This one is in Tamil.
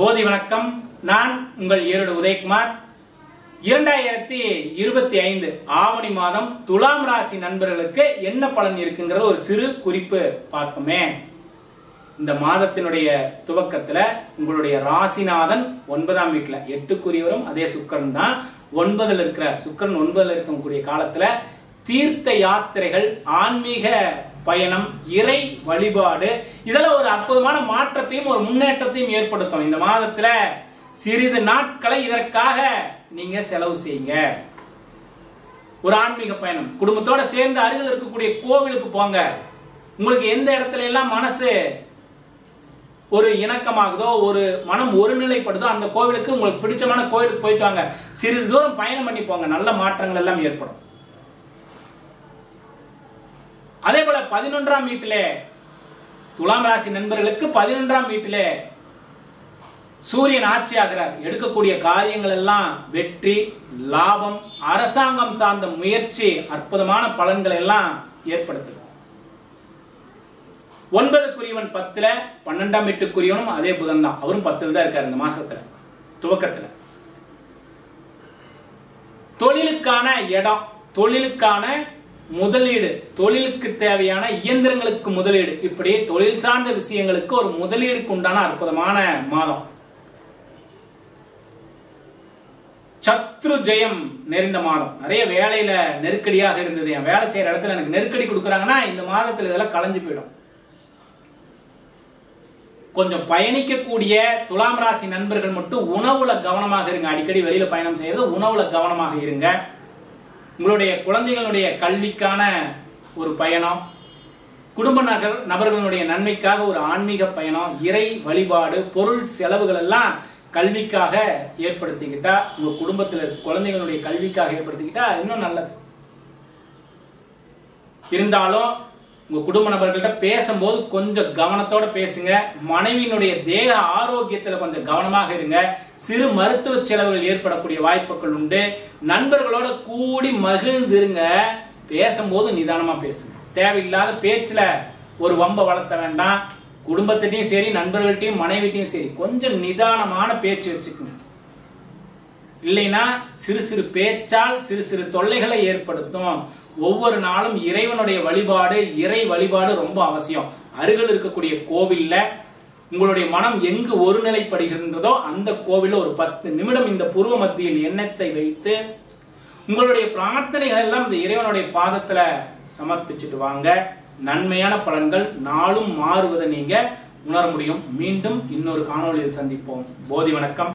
போதி வணக்கம். நான் உங்கள் ஈரோடு உதயகுமார். 2025 ஆவணி மாதம் துலாம் ராசி நண்பர்களுக்கு என்ன பலன் இருக்குங்கிறது ஒரு சிறு குறிப்பு பார்ப்போமே. இந்த மாதத்தினுடைய துவக்கத்துல உங்களுடைய ராசிநாதன் 9ஆம் வீட்டுல 8க்குரியவரும் அதே சுக்கிரன் தான் 9ல் இருக்கிறார். சுக்கிரன் 9ல் இருக்கக்கூடிய காலத்துல தீர்த்த யாத்திரைகள், ஆன்மீக பயணம், இறை வழிபாடு, இதெல்லாம் ஒரு அற்புதமான மாற்றத்தையும் ஒரு முன்னேற்றத்தையும் ஏற்படுத்தும். இந்த மாதத்துல சிறிது நாட்களை இதற்காக நீங்க செலவு செய்யுங்க. ஒரு ஆன்மீக பயணம் குடும்பத்தோட சேர்ந்து அருகில் இருக்கக்கூடிய கோவிலுக்கு போங்க. உங்களுக்கு எந்த இடத்துல எல்லாம் மனசு ஒரு இணக்கமாகுதோ, ஒரு மனம் ஒருநிலைப்படுதோ அந்த கோவிலுக்கு, உங்களுக்கு பிடிச்சமான கோவிலுக்கு போயிட்டு வாங்க. சிறிது தூரம் பயணம் பண்ணி போங்க. நல்ல மாற்றங்கள் எல்லாம் ஏற்படும். அதே போல 11ஆம் வீட்டிலே துலாம் ராசி நண்பர்களுக்கு 11ஆம் வீட்டிலே சூரியன் ஆட்சி ஆகிறார். எடுக்கக்கூடிய காரியங்கள் எல்லாம் வெற்றி, லாபம், அரசாங்கம் சார்ந்த முயற்சி, அற்புதமான பலன்களை எல்லாம் ஏற்படுத்தும். 9க்குரியவன் 10ல, 12ஆம் வீட்டுக்குரியவனும் அதே புதன் தான். அவரும் 10ல் தான் இருக்காரு. இந்த மாசத்துல துவக்கத்துல தொழிலுக்கான இடம், தொழிலுக்கான முதலீடு, தொழிலுக்கு தேவையான இயந்திரங்களுக்கு முதலீடு, இப்படி தொழில் சார்ந்த விஷயங்களுக்கு ஒரு முதலீடுக்கு உண்டான அற்புதமான மாதம். சத்ரு ஜெயம் நிறைந்த மாதம். நிறைய வேலையில நெருக்கடியாக இருந்தது, என் வேலை செய்யற இடத்துல எனக்கு நெருக்கடி கொடுக்குறாங்கன்னா இந்த மாதத்துல இதெல்லாம் களைஞ்சு போயிடும். கொஞ்சம் பயணிக்கக்கூடிய துலாம் ராசி நண்பர்கள் மட்டும் உணவுல கவனமாக இருங்க. அடிக்கடி வெளியில பயணம் செய்யறது, உணவுல கவனமாக இருங்க. உங்களுடைய குழந்தைகளுடைய கல்விக்கான ஒரு பயணம், குடும்ப நபர்களுடைய நன்மைக்காக ஒரு ஆன்மீக பயணம், இறை வழிபாடு, பொருள் செலவுகள் எல்லாம் கல்விக்காக ஏற்படுத்திக்கிட்டா, உங்க குடும்பத்தில் குழந்தைகளுடைய கல்விக்காக ஏற்படுத்திக்கிட்டா இன்னும் நல்லது. இருந்தாலும் உங்க குடும்ப நபர்கள்ட்ட பேசும்போது கொஞ்சம் கவனத்தோட பேசுங்க. மனைவியினுடைய தேக ஆரோக்கியத்துல கொஞ்சம் கவனமாக இருங்க. சிறு மருத்துவ செலவுகள் ஏற்படக்கூடிய வாய்ப்புகள் உண்டு. நண்பர்களோட கூடி மகிழ்ந்திருங்க. பேசும்போது நிதானமா பேசுங்க. தேவையில்லாத பேச்சுல ஒரு வம்ப வளர்த்த வேண்டாம். குடும்பத்திட்டையும் சரி, நண்பர்கள்ட்டையும், மனைவிட்டையும் சரி, கொஞ்சம் நிதானமான பேச்சு வச்சுக்கோங்க. இல்லைன்னா சிறு சிறு பேச்சால் சிறு சிறு தொல்லைகளை ஏற்படுத்தும். ஒவ்வொரு நாளும் இறைவனுடைய வழிபாடு, இறை வழிபாடு ரொம்ப அவசியம். அருகில் இருக்கக்கூடிய கோவில்ல உங்களுடைய மனம் எங்கு ஒருநிலைப்படுகின்றதோ அந்த கோவில்ல ஒரு 10 நிமிடம் இந்த பூர்வ மத்தியில் எண்ணத்தை வைத்து உங்களுடைய பிரார்த்தனைகள் எல்லாம் இந்த இறைவனுடைய பாதத்துல சமர்ப்பிச்சுட்டு வாங்க. நன்மையான பலன்கள் நாளும் மாறுவதை நீங்க உணர முடியும். மீண்டும் இன்னொரு காணொளியில் சந்திப்போம். போதி வணக்கம்.